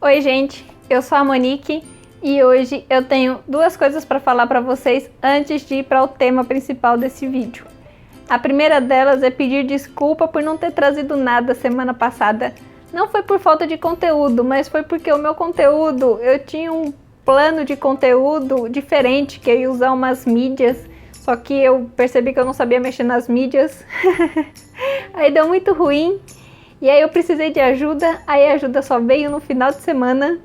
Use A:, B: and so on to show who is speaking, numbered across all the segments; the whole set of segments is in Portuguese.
A: Oi gente, eu sou a Monique e hoje eu tenho duas coisas para falar para vocês antes de ir para o tema principal desse vídeo. A primeira delas é pedir desculpa por não ter trazido nada semana passada. Não foi por falta de conteúdo, mas foi porque o meu conteúdo, eu tinha um plano de conteúdo diferente, que eu ia usar umas mídias, só que eu percebi que eu não sabia mexer nas mídias. Aí deu muito ruim. E aí eu precisei de ajuda, aí a ajuda só veio no final de semana.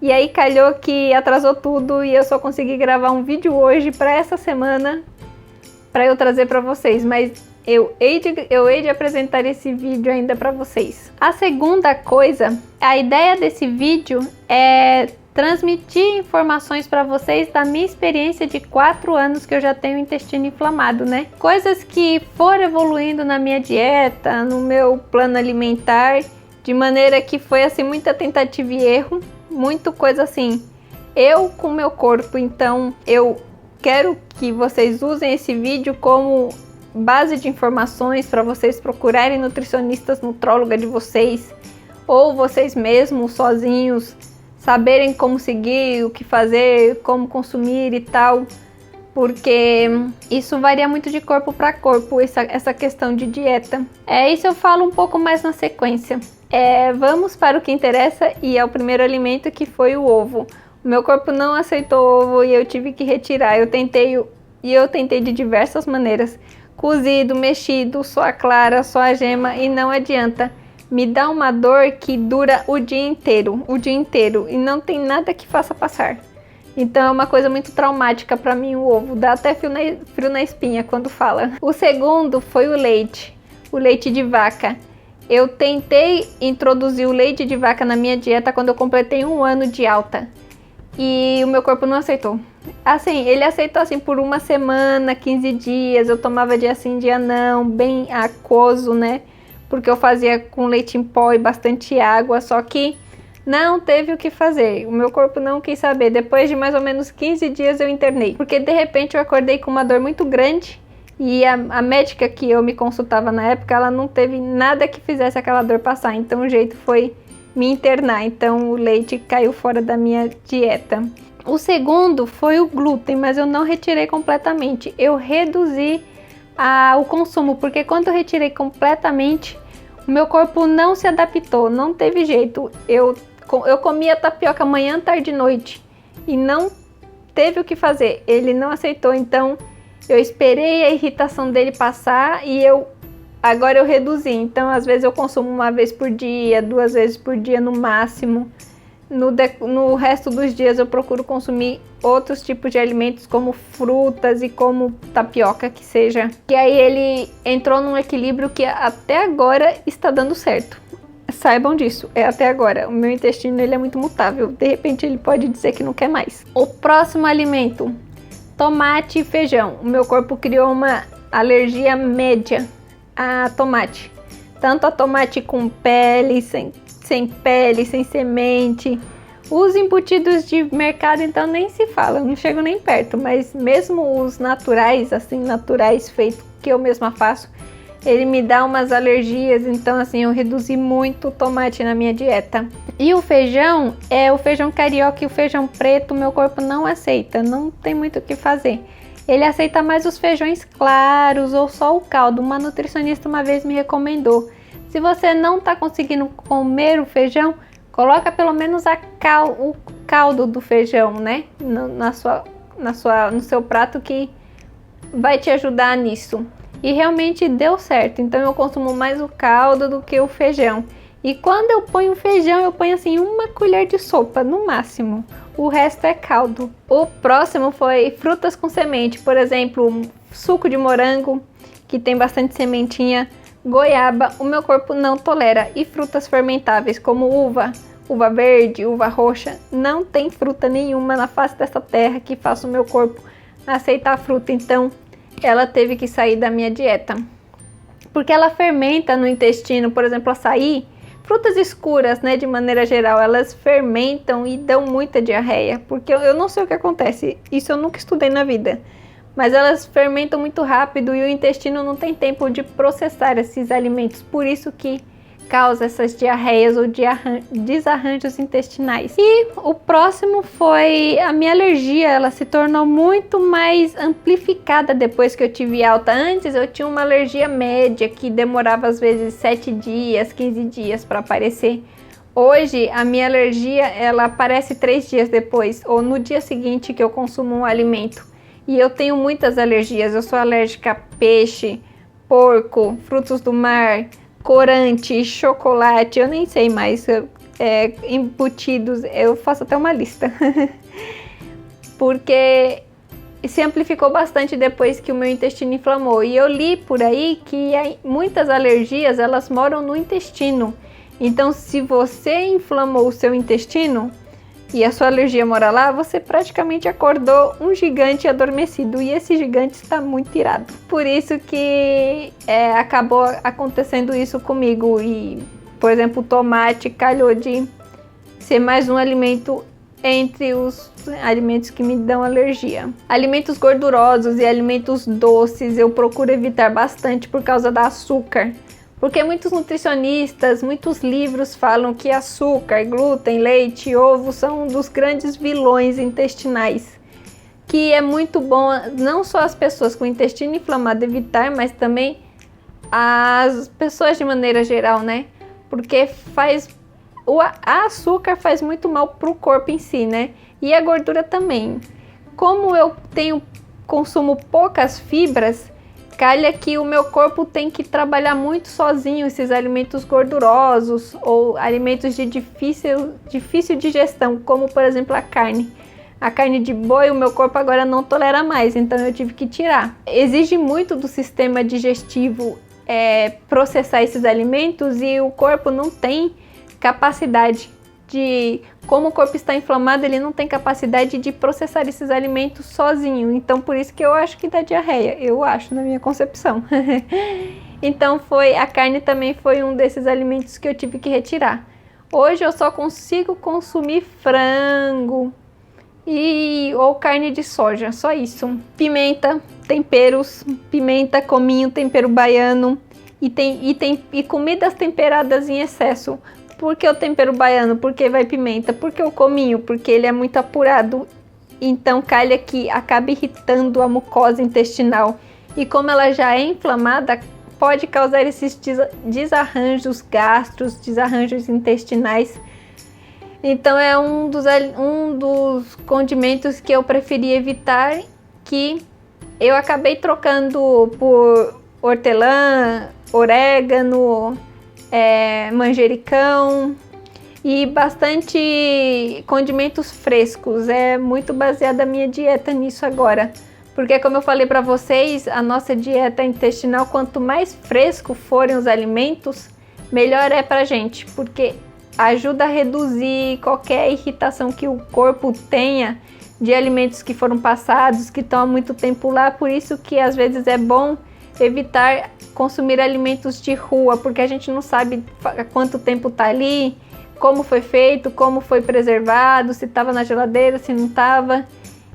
A: E aí calhou que atrasou tudo e eu só consegui gravar um vídeo hoje para essa semana para eu trazer para vocês, mas eu hei de apresentar esse vídeo ainda para vocês. A segunda coisa, a ideia desse vídeo é transmitir informações para vocês da minha experiência de 4 anos que eu já tenho intestino inflamado, né? Coisas que foram evoluindo na minha dieta, no meu plano alimentar, de maneira que foi assim muita tentativa e erro, muito coisa assim, eu com o meu corpo. Então eu quero que vocês usem esse vídeo como base de informações para vocês procurarem nutricionistas, nutróloga de vocês, ou vocês mesmos, sozinhos, saberem como seguir, o que fazer, como consumir e tal, porque isso varia muito de corpo para corpo, essa questão de dieta. Isso eu falo um pouco mais na sequência. Vamos para o que interessa, e é o primeiro alimento, que foi o ovo. O meu corpo não aceitou ovo e eu tive que retirar. Eu tentei de diversas maneiras, cozido, mexido, só a clara, só a gema, e não adianta. Me dá uma dor que dura o dia inteiro, e não tem nada que faça passar. Então é uma coisa muito traumática para mim o ovo, dá até frio na espinha quando fala. O segundo foi o leite de vaca. Eu tentei introduzir o leite de vaca na minha dieta quando eu completei 1 ano de alta. E o meu corpo não aceitou. Assim, ele aceitou assim por 1 semana, 15 dias, eu tomava dia sim, dia não, bem aquoso, né? Porque eu fazia com leite em pó e bastante água, só que não teve o que fazer. O meu corpo não quis saber. Depois de mais ou menos 15 dias eu internei, porque de repente eu acordei com uma dor muito grande e a médica que eu me consultava na época, ela não teve nada que fizesse aquela dor passar, então o jeito foi me internar. Então o leite caiu fora da minha dieta. O segundo foi o glúten, mas eu não retirei completamente. Eu reduzi o consumo, porque quando eu retirei completamente, o meu corpo não se adaptou, não teve jeito. Eu comia tapioca manhã, tarde e noite e não teve o que fazer, ele não aceitou. Então eu esperei a irritação dele passar e agora eu reduzi. Então às vezes eu consumo 1 vez por dia, 2 vezes por dia no máximo. No resto dos dias eu procuro consumir outros tipos de alimentos, como frutas e como tapioca, que seja. E aí ele entrou num equilíbrio que até agora está dando certo. Saibam disso, até agora. O meu intestino ele é muito mutável. De repente ele pode dizer que não quer mais. O próximo alimento, tomate e feijão. O meu corpo criou uma alergia média a tomate. Tanto a tomate com pele, sem pele, sem semente. Os embutidos de mercado então nem se fala, eu não chego nem perto, mas mesmo os naturais, assim, naturais feitos que eu mesma faço, ele me dá umas alergias. Então assim, eu reduzi muito o tomate na minha dieta. E o feijão, o feijão carioca e o feijão preto, meu corpo não aceita, não tem muito o que fazer. Ele aceita mais os feijões claros ou só o caldo. Uma nutricionista uma vez me recomendou: se você não está conseguindo comer o feijão, coloca pelo menos o caldo do feijão, né? No seu prato, que vai te ajudar nisso. E realmente deu certo. Então eu consumo mais o caldo do que o feijão. E quando eu ponho o feijão, eu ponho assim 1 colher de sopa no máximo. O resto é caldo. O próximo foi frutas com semente. Por exemplo, suco de morango, que tem bastante sementinha. Goiaba, o meu corpo não tolera. E frutas fermentáveis como uva verde, uva roxa. Não tem fruta nenhuma na face dessa terra que faça o meu corpo aceitar a fruta. Então ela teve que sair da minha dieta, porque ela fermenta no intestino. Por exemplo, açaí, frutas escuras, né, de maneira geral, elas fermentam e dão muita diarreia, porque eu não sei o que acontece, isso eu nunca estudei na vida, mas elas fermentam muito rápido e o intestino não tem tempo de processar esses alimentos. Por isso que causa essas diarreias ou desarranjos intestinais. E o próximo foi a minha alergia. Ela se tornou muito mais amplificada depois que eu tive alta. Antes eu tinha uma alergia média que demorava às vezes 7 dias, 15 dias para aparecer. Hoje a minha alergia ela aparece 3 dias depois ou no dia seguinte que eu consumo um alimento. E eu tenho muitas alergias. Eu sou alérgica a peixe, porco, frutos do mar, corante, chocolate, eu nem sei mais, embutidos, eu faço até uma lista. Porque se amplificou bastante depois que o meu intestino inflamou. E eu li por aí que muitas alergias, elas moram no intestino. Então, se você inflamou o seu intestino e a sua alergia mora lá, você praticamente acordou um gigante adormecido. E esse gigante está muito irado. Por isso que acabou acontecendo isso comigo. E, por exemplo, o tomate calhou de ser mais um alimento entre os alimentos que me dão alergia. Alimentos gordurosos e alimentos doces eu procuro evitar bastante por causa do açúcar. Porque muitos nutricionistas, muitos livros falam que açúcar, glúten, leite e ovo são um dos grandes vilões intestinais. Que é muito bom não só as pessoas com intestino inflamado evitar, mas também as pessoas de maneira geral, né? Porque o açúcar faz muito mal para o corpo em si, né? E a gordura também. Como eu consumo poucas fibras, calha que o meu corpo tem que trabalhar muito sozinho esses alimentos gordurosos ou alimentos de difícil digestão, como por exemplo a carne. A carne de boi o meu corpo agora não tolera mais, então eu tive que tirar. Exige muito do sistema digestivo processar esses alimentos e o corpo não tem capacidade como o corpo está inflamado, ele não tem capacidade de processar esses alimentos sozinho. Então, por isso que eu acho que dá diarreia. Eu acho, na minha concepção. Então, a carne também foi um desses alimentos que eu tive que retirar. Hoje eu só consigo consumir frango ou carne de soja, só isso. Pimenta, temperos, pimenta, cominho, tempero baiano e comidas temperadas em excesso. Por que o tempero baiano? Porque vai pimenta. Por que o cominho? Porque ele é muito apurado. Então calha que acaba irritando a mucosa intestinal. E como ela já é inflamada, pode causar esses desarranjos gástricos, desarranjos intestinais. Então é um dos condimentos que eu preferi evitar, que eu acabei trocando por hortelã, orégano, manjericão e bastante condimentos frescos. É muito baseada a minha dieta nisso agora, porque como eu falei para vocês, a nossa dieta intestinal, quanto mais fresco forem os alimentos, melhor é pra gente, porque ajuda a reduzir qualquer irritação que o corpo tenha de alimentos que foram passados, que estão há muito tempo lá. Por isso que às vezes é bom evitar consumir alimentos de rua, porque a gente não sabe há quanto tempo tá ali, como foi feito, como foi preservado, se estava na geladeira, se não estava.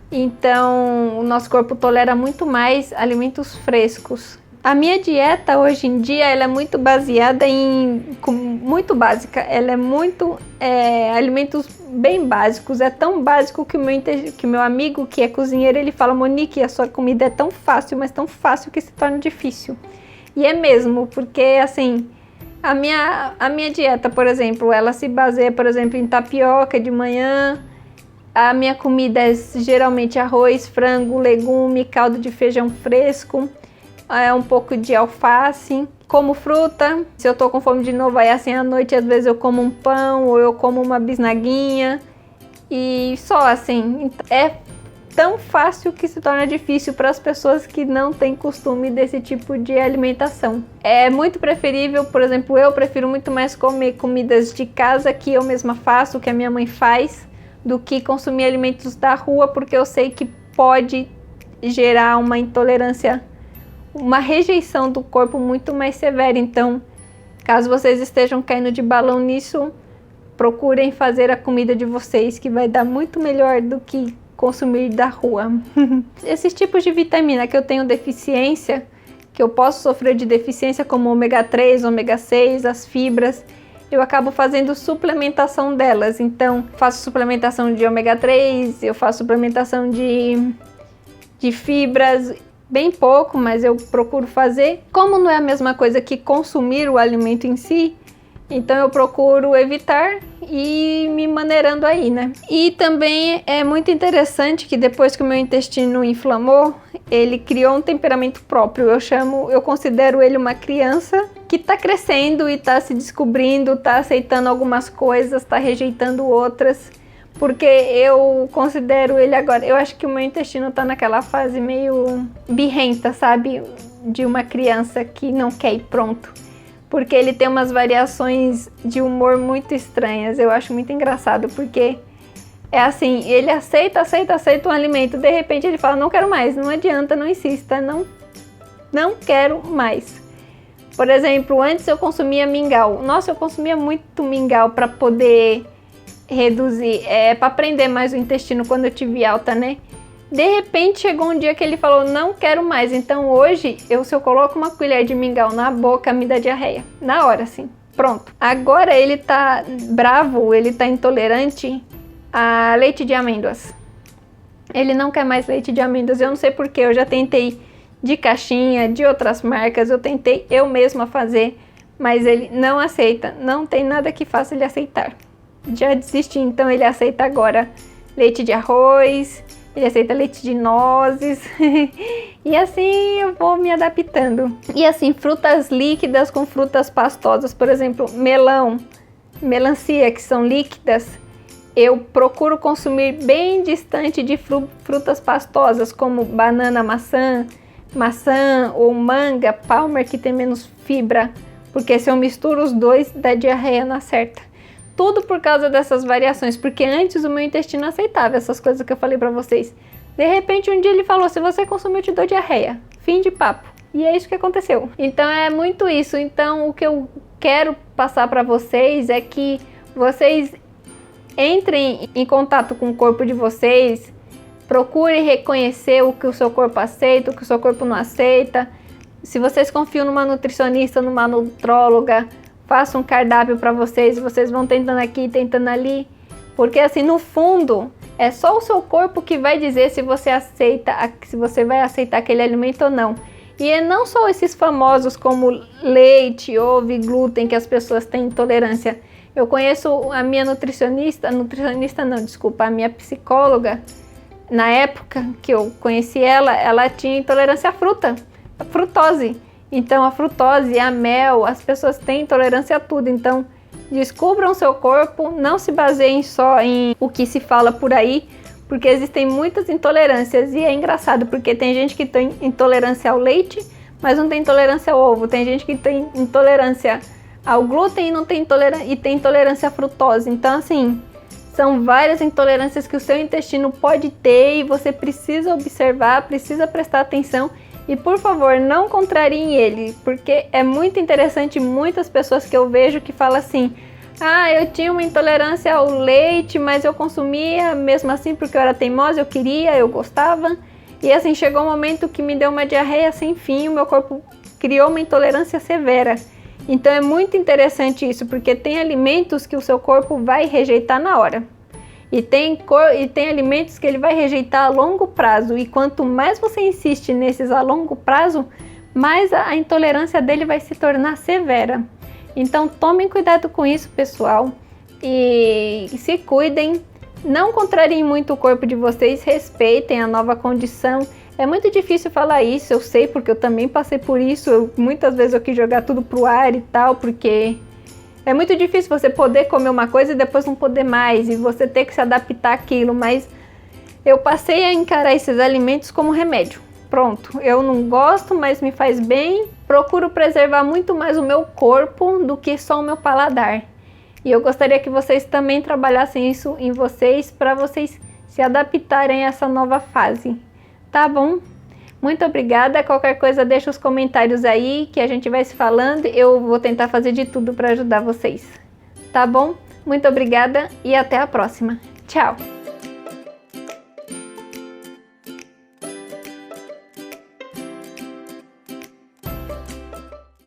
A: Então o nosso corpo tolera muito mais alimentos frescos. A minha dieta hoje em dia ela é muito baseada muito básica. Ela é muito alimentos bem básicos. É tão básico que o meu amigo que é cozinheiro, ele fala: Monique, a sua comida é tão fácil, mas tão fácil que se torna difícil. E é mesmo, porque assim, a minha dieta, por exemplo, ela se baseia, por exemplo, em tapioca de manhã. A minha comida é geralmente arroz, frango, legume, caldo de feijão fresco, um pouco de alface. Como fruta, se eu tô com fome de novo, aí assim à noite às vezes eu como um pão ou eu como uma bisnaguinha. E só assim, é tão fácil que se torna difícil para as pessoas que não têm costume desse tipo de alimentação. É muito preferível, por exemplo, eu prefiro muito mais comer comidas de casa que eu mesma faço, que a minha mãe faz, do que consumir alimentos da rua, porque eu sei que pode gerar uma intolerância, uma rejeição do corpo muito mais severa. Então, caso vocês estejam caindo de balão nisso, procurem fazer a comida de vocês, que vai dar muito melhor do que consumir da rua. Esses tipos de vitamina que eu tenho deficiência, que eu posso sofrer de deficiência, como ômega 3, ômega 6, as fibras, eu acabo fazendo suplementação delas. Então, faço suplementação de ômega 3, eu faço suplementação de fibras, bem pouco, mas eu procuro fazer. Como não é a mesma coisa que consumir o alimento em si, então eu procuro evitar e me maneirando aí, né? E também é muito interessante que depois que o meu intestino inflamou, ele criou um temperamento próprio. Eu considero ele uma criança que tá crescendo e tá se descobrindo, tá aceitando algumas coisas, tá rejeitando outras. Porque eu considero ele agora, eu acho que o meu intestino tá naquela fase meio birrenta, sabe? De uma criança que não quer ir pronto. Porque ele tem umas variações de humor muito estranhas. Eu acho muito engraçado, porque é assim, ele aceita um alimento, de repente ele fala, não quero mais, não adianta, não insista, não quero mais. Por exemplo, antes eu consumia mingau. Nossa, eu consumia muito mingau para poder reduzir, para prender mais o intestino quando eu tive alta, né? De repente chegou um dia que ele falou, não quero mais. Então hoje, se eu coloco uma colher de mingau na boca, me dá diarreia. Na hora, assim. Pronto. Agora ele tá bravo, ele tá intolerante a leite de amêndoas. Ele não quer mais leite de amêndoas. Eu não sei porquê. Eu já tentei de caixinha, de outras marcas. Eu tentei eu mesma fazer, mas ele não aceita. Não tem nada que faça ele aceitar. Já desisti, então ele aceita agora leite de arroz, ele aceita leite de nozes e assim eu vou me adaptando. E assim, frutas líquidas com frutas pastosas, por exemplo, melão, melancia, que são líquidas, eu procuro consumir bem distante de frutas pastosas, como banana, maçã ou manga, palmer, que tem menos fibra, porque se eu misturo os dois, dá diarreia na certa. Tudo por causa dessas variações, porque antes o meu intestino aceitava essas coisas que eu falei pra vocês. De repente um dia ele falou, se você consumir eu te dou diarreia. Fim de papo. E é isso que aconteceu. Então é muito isso. Então o que eu quero passar pra vocês é que vocês entrem em contato com o corpo de vocês, procurem reconhecer o que o seu corpo aceita, o que o seu corpo não aceita. Se vocês confiam numa nutricionista, numa nutróloga, faça um cardápio para vocês, vocês vão tentando aqui, tentando ali, porque assim, no fundo, é só o seu corpo que vai dizer se você vai aceitar aquele alimento ou não. E é não só esses famosos como leite, ovo e glúten que as pessoas têm intolerância. Eu conheço a minha a minha psicóloga, na época que eu conheci ela tinha intolerância à fruta, à frutose. Então a frutose, a mel, as pessoas têm intolerância a tudo. Então descubram seu corpo, não se baseiem só em o que se fala por aí, porque existem muitas intolerâncias. E é engraçado, porque tem gente que tem intolerância ao leite, mas não tem intolerância ao ovo. Tem gente que tem intolerância ao glúten e não tem intolerância à frutose. Então assim, são várias intolerâncias que o seu intestino pode ter e você precisa observar, precisa prestar atenção. E por favor, não contrariem ele, porque é muito interessante muitas pessoas que eu vejo que falam assim, eu tinha uma intolerância ao leite, mas eu consumia mesmo assim porque eu era teimosa, eu gostava. E assim, chegou um momento que me deu uma diarreia sem fim, o meu corpo criou uma intolerância severa. Então é muito interessante isso, porque tem alimentos que o seu corpo vai rejeitar na hora. E tem alimentos que ele vai rejeitar a longo prazo. E quanto mais você insiste nesses a longo prazo, mais a intolerância dele vai se tornar severa. Então tomem cuidado com isso, pessoal. E se cuidem. Não contrariem muito o corpo de vocês. Respeitem a nova condição. É muito difícil falar isso, eu sei, porque eu também passei por isso. Muitas vezes eu quis jogar tudo pro ar e tal, porque é muito difícil você poder comer uma coisa e depois não poder mais, e você ter que se adaptar àquilo, mas eu passei a encarar esses alimentos como remédio. Pronto, eu não gosto, mas me faz bem. Procuro preservar muito mais o meu corpo do que só o meu paladar. E eu gostaria que vocês também trabalhassem isso em vocês, para vocês se adaptarem a essa nova fase. Tá bom? Muito obrigada. Qualquer coisa, deixa os comentários aí que a gente vai se falando. Eu vou tentar fazer de tudo para ajudar vocês. Tá bom? Muito obrigada e até a próxima. Tchau!